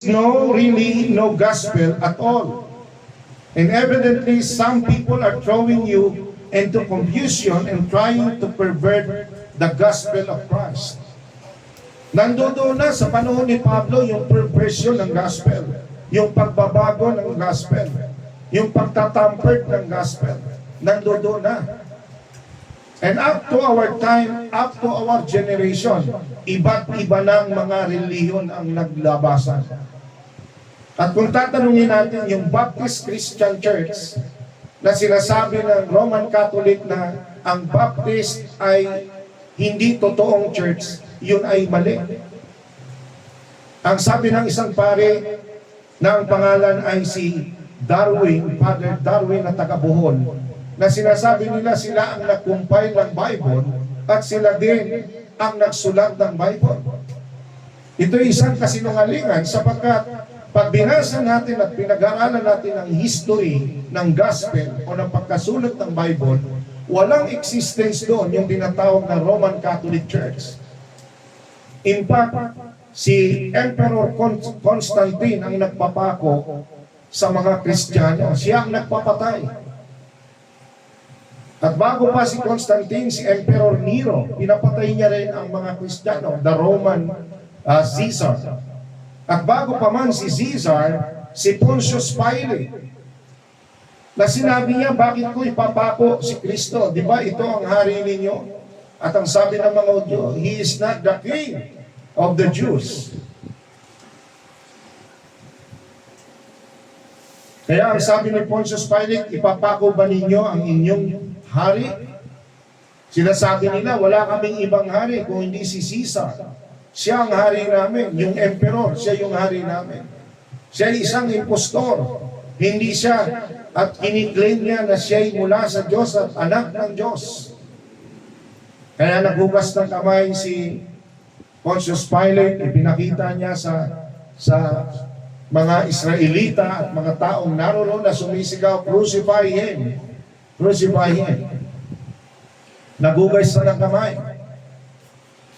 really no gospel at all. And evidently, some people are throwing you into confusion and trying to pervert the gospel of Christ. Nandoon na sa panahon ni Pablo yung perversion ng gospel, yung pagbabago ng gospel, yung pagtatampered ng gospel. Nandoon na. And up to our time, up to our generation, iba't iba ng mga reliyon ang naglabasan. At kung tatanungin natin yung Baptist Christian Church na sinasabi ng Roman Catholic na ang Baptist ay hindi totoong church, yun ay mali. Ang sabi ng isang pare na ang pangalan ay si Darwin, Father Darwin na taga Bohol, na sinasabi nila sila ang nag-compile ng Bible at sila din ang nagsulat ng Bible. Ito ay isang kasinungalingan sapagkat pag binasa natin at pinag-aralan natin ang history ng gospel o ng pagkasulat ng Bible, walang existence doon yung tinatawag na Roman Catholic Church. In fact, si Emperor Constantine ang nagpapako sa mga Kristiyano. Siya ang nagpapatay. At bago pa si Constantine, si Emperor Nero, pinapatay niya rin ang mga Kristiyano, the Roman Caesar. At bago pa man si Caesar, si Pontius Pilate, na sinabi niya, bakit ko ipapako si Kristo? Di ba ito ang hari ninyo? At ang sabi ng mga Hudyo, He is not the King of the Jews. Kaya ang sabi ni Pontius Pilate, ipapako ba ninyo ang inyong hari? Sinasabi nila, wala kaming ibang hari kung hindi si Caesar. Siya ang hari namin, yung emperor, siya yung hari namin. Siya ay isang impostor. Hindi siya, at kiniklaim niya na siya ay mula sa Diyos at anak ng Diyos. Kaya naghugas ng kamay si Pontius Pilate, ipinakita niya sa mga Israelita at mga taong naroon na sumisigaw, crucify him. Crucify him. Naghugas na ng kamay.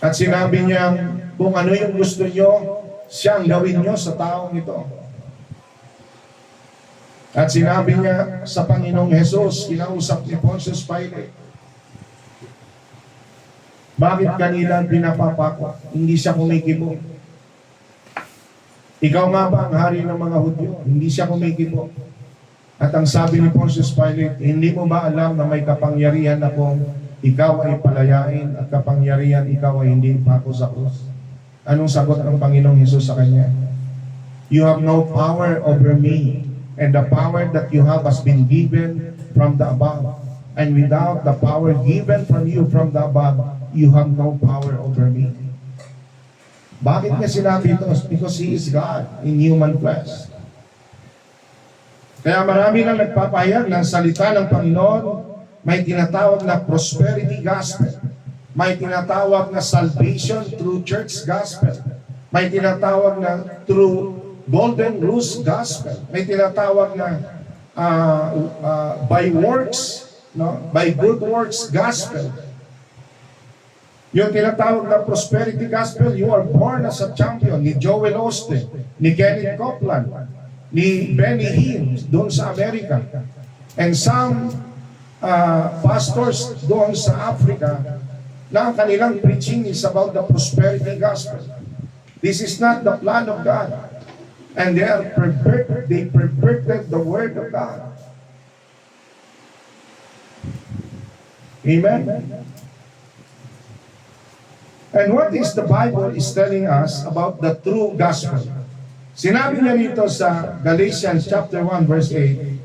At sinabi niya, kung ano yung gusto nyo, siyang gawin nyo sa taong ito. At sinabi niya sa Panginoong Jesus, kinausap ni Pontius Pilate, bakit kanila pinapapako? Hindi siya kumikibo. Ikaw nga ba ang hari ng mga Hudyo? Hindi siya kumikibo. At ang sabi ni Pontius Pilate, hindi mo ba alam na may kapangyarihan akong ikaw ay palayain at kapangyarihan ikaw ay hindi pako sa krus? Anong sagot ng Panginoong Hesus sa kanya? You have no power over me, and the power that you have has been given from the above. And without the power given from you from the above, you have no power over me. Bakit niya sinabi ito? Because He is God in human flesh. Kaya marami nang nagpapahayag ng salita ng Panginoon. May tinatawag na prosperity gospel. May tinatawag na salvation through church gospel. May tinatawag na through golden rules gospel. May tinatawag na by works, no? By good works gospel. Yung tinatawag na prosperity gospel, you are born as a champion, ni Joel Osteen, ni Kenneth Copeland, ni Benny Hinn doon sa Amerika. And some pastors doon sa Africa na ang kanilang preaching is about the prosperity gospel. This is not the plan of God. And they perverted the word of God. Amen? And what is the Bible is telling us about the true gospel? Sinabi niya dito sa Galatians chapter 1 verse 8,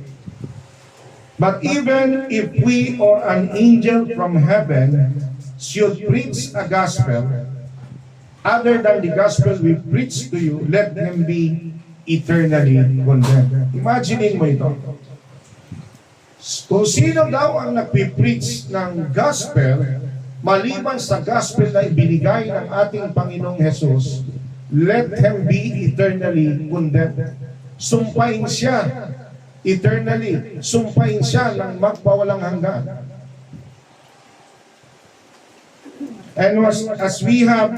but even if we or an angel from heaven should preach a gospel other than the gospel we preach to you, let him be eternally condemned. Imaginein mo ito. Kung sino daw ang nagpipreach ng gospel, maliban sa gospel na ibinigay ng ating Panginoong Jesus, let him be eternally condemned. Sumpain siya eternally. Sumpain siya ng magpawalang hanggan. And as we have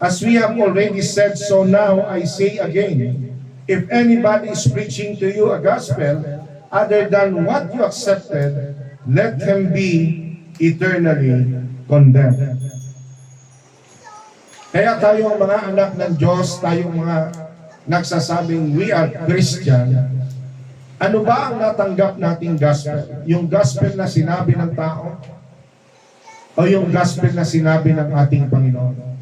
As we have already said, so now I say again, if anybody is preaching to you a gospel other than what you accepted, let him be eternally condemned. Kaya tayong mga anak ng Diyos, tayong mga nagsasabing we are Christian, ano ba ang natanggap nating gospel? Yung gospel na sinabi ng tao? O yung gospel na sinabi ng ating Panginoon?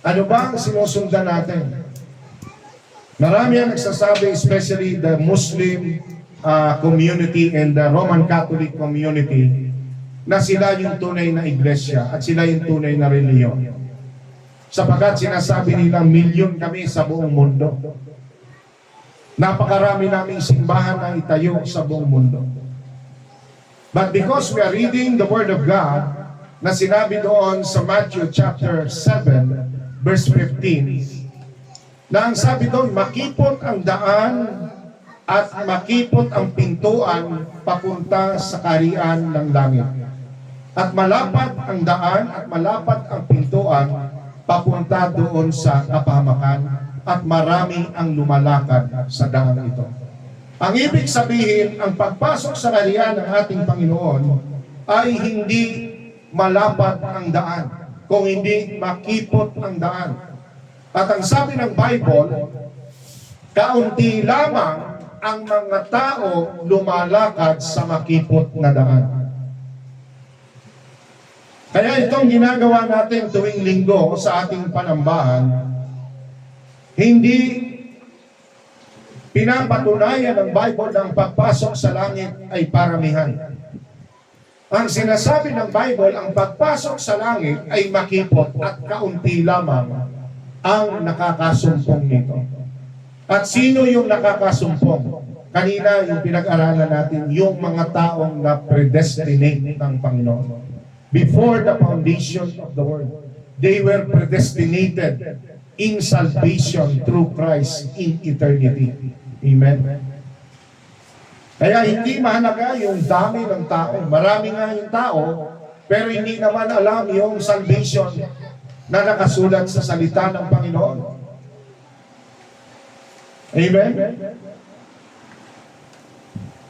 Ano ba ang sinusundan natin? Marami ang nagsasabi, especially the Muslim community and the Roman Catholic community, na sila yung tunay na iglesia at sila yung tunay na reliyon. Sapagkat sinasabi nila, milyon kami sa buong mundo. Napakarami naming simbahan na itayo sa buong mundo. But because we are reading the Word of God, na sinabi doon sa Matthew chapter 7, verse 15, na ang sabi doon, makipot ang daan at makipot ang pintuan papunta sa kaharian ng langit. At malapad ang daan at malapad ang pintuan papunta doon sa kapahamakan at marami ang lumalakad sa daan ito. Ang ibig sabihin, ang pagpasok sa kaharian ng ating Panginoon ay hindi malapad ang daan, kung hindi makipot ang daan. At ang sabi ng Bible, kaunti lamang ang mga tao lumalakad sa makipot na daan. Kaya itong ginagawa natin tuwing linggo sa ating panambahan, hindi pinapatunayan ng Bible na ang pagpasok sa langit ay paramihan. Ang sinasabi ng Bible, ang pagpasok sa langit ay makipot at kaunti lamang ang nakakasumpong nito. At sino yung nakakasumpong? Kanina yung pinag-aralan natin, yung mga taong na predestinate ng Panginoon. Before the foundation of the world, they were predestinated in salvation through Christ in eternity. Amen. Kaya hindi mahalaga yung dami ng tao. Marami nga yung tao, pero hindi naman alam yung salvation na nakasulat sa salita ng Panginoon. Amen?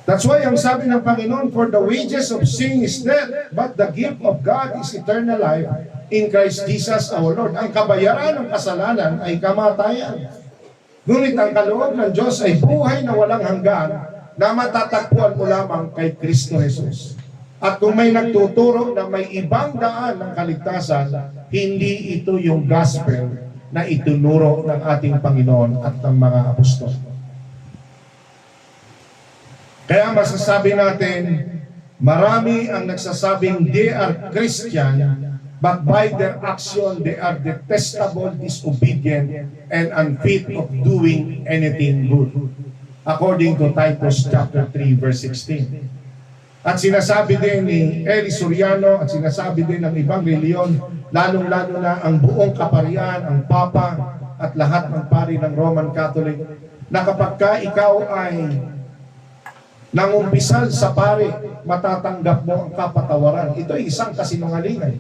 That's why ang sabi ng Panginoon, for the wages of sin is death, but the gift of God is eternal life in Christ Jesus our Lord. Ang kabayaran ng kasalanan ay kamatayan. Ngunit ang kaloob ng Diyos ay buhay na walang hanggan na matatagpuan mo lamang kay Kristo Jesus. At kung may nagtuturo na may ibang daan ng kaligtasan, hindi ito yung gospel na itunuro ng ating Panginoon at ng mga apostol. Kaya masasabi natin, marami ang nagsasabing they are Christian, but by their action, they are detestable, disobedient, and unfit of doing anything good. According to Titus chapter 3, verse 16. At sinasabi din ni Eli Soriano at sinasabi din ng ibang reliyon, lalong-lalo na ang buong kaparian, ang Papa at lahat ng pari ng Roman Catholic, na kapag ka ikaw ay nangumpisal sa pari, matatanggap mo ang kapatawaran. Ito ay isang kasinungalingan.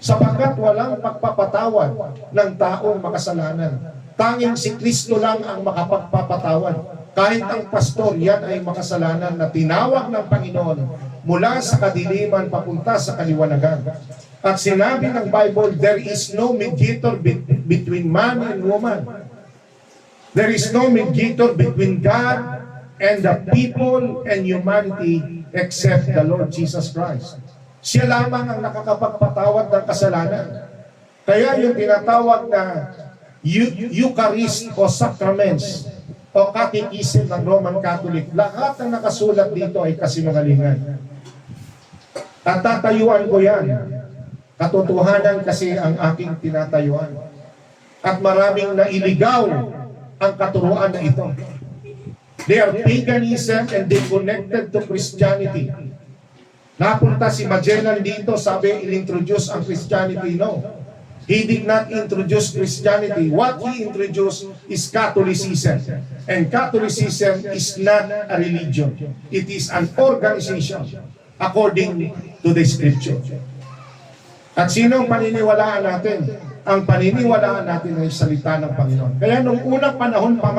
Sapagkat walang pagpapatawad ng taong makasalanan. Tanging si Kristo lang ang makapagpapatawad. Kahit ang pastor, yan ay makasalanan na tinawag ng Panginoon mula sa kadiliman papunta sa kaliwanagan. At sinabi ng Bible, there is no mediator between man and woman. There is no mediator between God and the people and humanity except the Lord Jesus Christ. Siya lamang ang nakakapagpatawad ng kasalanan. Kaya yung tinatawag na Eucharist o Sacraments o Catechism ng Roman Catholic, lahat ng nakasulat dito ay kasinungalingan. At tatayuan ko yan. Katotohanan kasi ang aking tinatayuan. At maraming nailigaw ang katuruan na ito. They are paganism and they connected to Christianity. Napunta si Magellan dito, sabi, il-introduce ang Christianity. No. He did not introduce Christianity. What he introduced is Catholicism. And Catholicism is not a religion. It is an organization according to the Scripture. At sino ang paniniwalaan natin? ang paniniwalaan natin ay salita ng Panginoon. Kaya nung unang panahon pa